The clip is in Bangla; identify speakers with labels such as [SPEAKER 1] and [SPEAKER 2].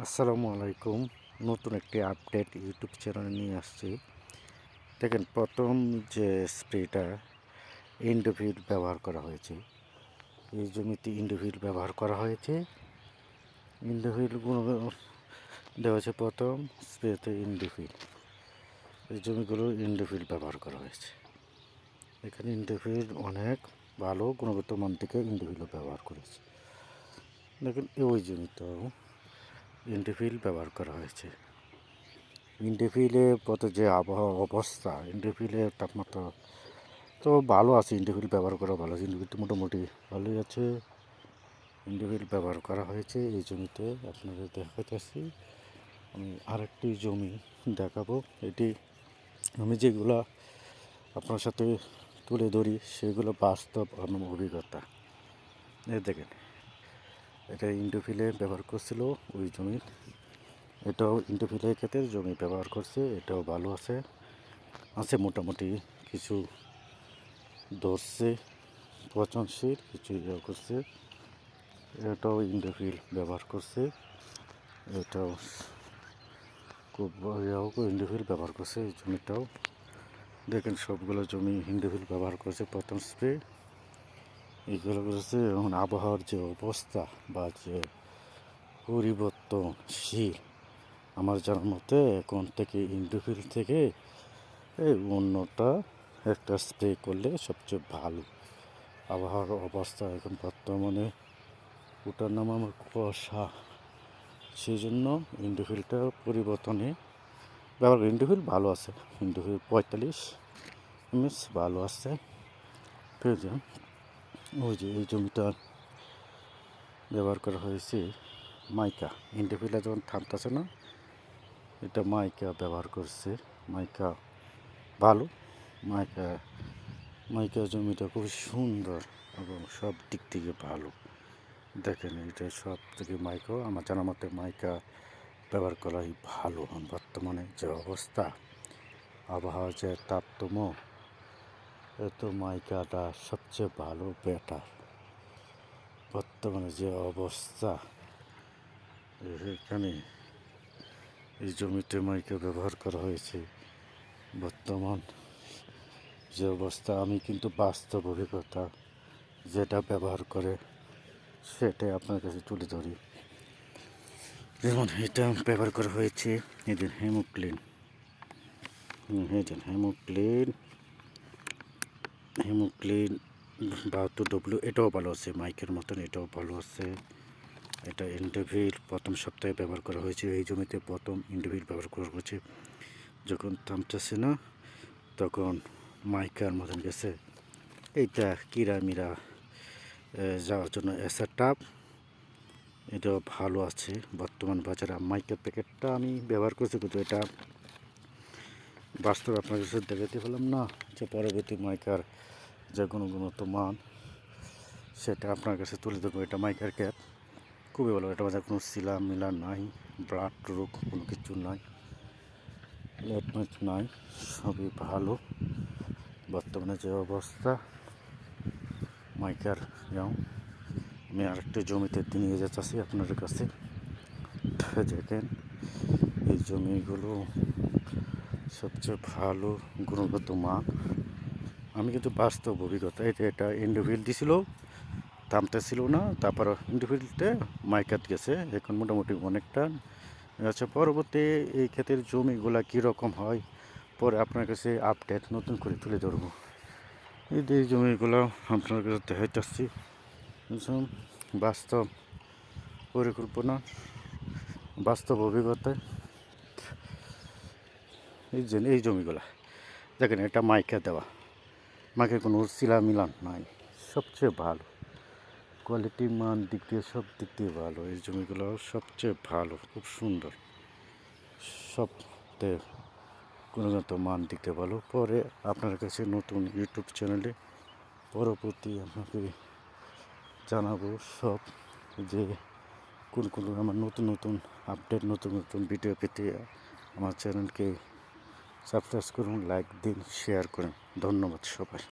[SPEAKER 1] আসসালামু আলাইকুম। নতুন একটি আপডেট ইউটিউব চ্যানেলে নিয়ে আসছি। দেখেন, প্রথম যে স্প্রেটা ইন্ডোভিল ব্যবহার করা হয়েছে, এই জমিতে ইন্ডোভিল ব্যবহার করা হয়েছে। ইন্ডোভিলগুলো দেওয়া হয়েছে প্রথম স্প্রেতে ইন্ডোভিল। এই জমিগুলো ইন্ডোভিল ব্যবহার করা হয়েছে। এখানে ইন্ডোভিল অনেক ভালো গুণগত মান থেকে ইন্ডোভিলও ব্যবহার করেছে। দেখেন, ওই জমিতেও ইন্ডোভিল ব্যবহার করা হয়েছে। ইন্ডোভিলে পথে যে আবহাওয়া অবস্থা, ইন্ডোভিলের তাপমাত্রা তো ভালো আছে। ইন্ডোভিল ব্যবহার করা ভালো আছে। ইন্ডোভিল তো মোটামুটি ভালোই আছে। ইন্ডোভিল ব্যবহার করা হয়েছে এই জমিতে। আপনাদের দেখাতেছি। আমি আরেকটি জমি দেখাবো। এটি আমি যেগুলো আপনার সাথে তুলে ধরি সেগুলো বাস্তব অভিজ্ঞতা। এই দেখেন, এটা ইন্ডোভিলে ব্যবহার করছিল ওই জমির। এটাও ইন্ডোভিলের ক্ষেত্রে জমি ব্যবহার করছে। এটাও ভালো আছে মোটামুটি। কিছু ধরছে পচনশীল, কিছু ইয়ে করছে। এটাও ইন্ডোভিল ব্যবহার করছে। এটাও খুব ইন্ডোভিল ব্যবহার করছে। এই জমিটাও দেখেন, সবগুলো জমি ইন্ডোভিল ব্যবহার করছে প্রথম স্প্রে। এইগুলো করেছে। এখন আবহাওয়ার যে অবস্থা বা যে পরিবর্তনশীল, আমার জানার মতে এখন থেকে ইন্ডোভিল থেকে এই অন্যটা একটা স্প্রে করলে সবচেয়ে ভালো। আবহাওয়ার অবস্থা এখন বর্তমানে ওটার নাম আমার কুয়াশা, সেই জন্য ইন্ডোভিলটা পরিবর্তনে ব্যবহার করি। ইন্ডোভিল ভালো আছে। ইন্ডোভিল 45 এমএস ভালো আছে। প্রয়োজন ওই যে এই জমিটা ব্যবহার করা হয়েছে মাইকা। ইন্ডোভিলটা যখন থামতেছে না, এটা মাইকা ব্যবহার করছে। মাইকা ভালো। মাইকা জমিটা খুব সুন্দর এবং সব দিক থেকে ভালো। দেখেন, এটা সব থেকে মাইকাও আমার জানা মতে মাইকা ব্যবহার করাই ভালো। বর্তমানে যে অবস্থা, আবহাওয়ার যে তারতম্য, এত মাইকাটা সবচেয়ে ভালো, বেটার। বর্তমানে যে অবস্থা, এখানে এই জমিতে মাইকা ব্যবহার করা হয়েছে। বর্তমান যে অবস্থা, আমি কিন্তু বাস্তব অভিজ্ঞতা যেটা ব্যবহার করে সেটাই আপনার কাছে তুলে ধরি। যেমন এটা ব্যবহার করা হয়েছে এই দিন হেমোক্লিন। হেমোক্লিন 72W, এটাও ভালো আছে। মাইকের মতন এটাও ভালো আছে। এটা ইন্ডোভিল প্রথম সপ্তাহে ব্যবহার করা হয়েছে। এই জমিতে প্রথম ইন্ডোভিল ব্যবহার করা হয়েছে। যখন থামতেছে না, তখন মাইকার মতন গেছে। এইটা কিরামিরা যাওয়ার জন্য এসাটাপ, এটাও ভালো আছে বর্তমান বাজারে। মাইকার প্যাকেটটা আমি ব্যবহার করছি, কিন্তু এটা বাস্তবে আপনার কাছে দেখাতে পেলাম না। যে পরবর্তী মাইকার যে গুণগত মান, সেটা আপনার কাছে তুলে দেবো। এটা মাইকার ক্যাপ খুবই ভালো। এটা বাজার কোনো শিলা মিলা নাই, ব্লাড রোগ কোনো কিছু নাই, লেটমেট নাই, সবই ভালো। বর্তমানে যে অবস্থা মাইকার যাও, আমি আরেকটা জমিতে নিয়ে যাচ্ছি আপনাদের কাছে। দেখেন, এই জমিগুলো সবচেয়ে ভালো গুণগত মান। আমি কিন্তু বাস্তব অভিজ্ঞতা। এটা ইন্ডোভিল দিছিল, থামতে ছিল না, তারপর ইন্ডিভিজুয়ালটা মাইকাত গেছে। এখন মোটামুটি অনেকটা আচ্ছা। পরবর্তী এই ক্ষেতের জমিগুলা কীরকম হয় পরে আপনার কাছে আপডেট নতুন করে তুলে ধরবো। এই জমিগুলো আপনার কাছে দেখাইতেছি বাস্তব পরিকল্পনা, বাস্তব অভিজ্ঞতায়। এই জমিগুলা দেখেন, এটা মাইকা দেওয়া, মাইকে কোনো শিলা মিলান নাই, সবচেয়ে ভালো কোয়ালিটি, মান দিক দিয়ে সব দিক দিয়ে ভালো। এই জমিগুলো সবচেয়ে ভালো, খুব সুন্দর, সবতে গুণগত মান দিক দিয়ে ভালো। পরে আপনার কাছে নতুন ইউটিউব চ্যানেলে পরবর্তী আপনাকে জানাবো সব, যে কোন আমার নতুন আপডেট, নতুন ভিডিও পেতে আমার চ্যানেলকে সাবস্ক্রাইব করুন, লাইক দিন, শেয়ার করুন। ধন্যবাদ সবাই।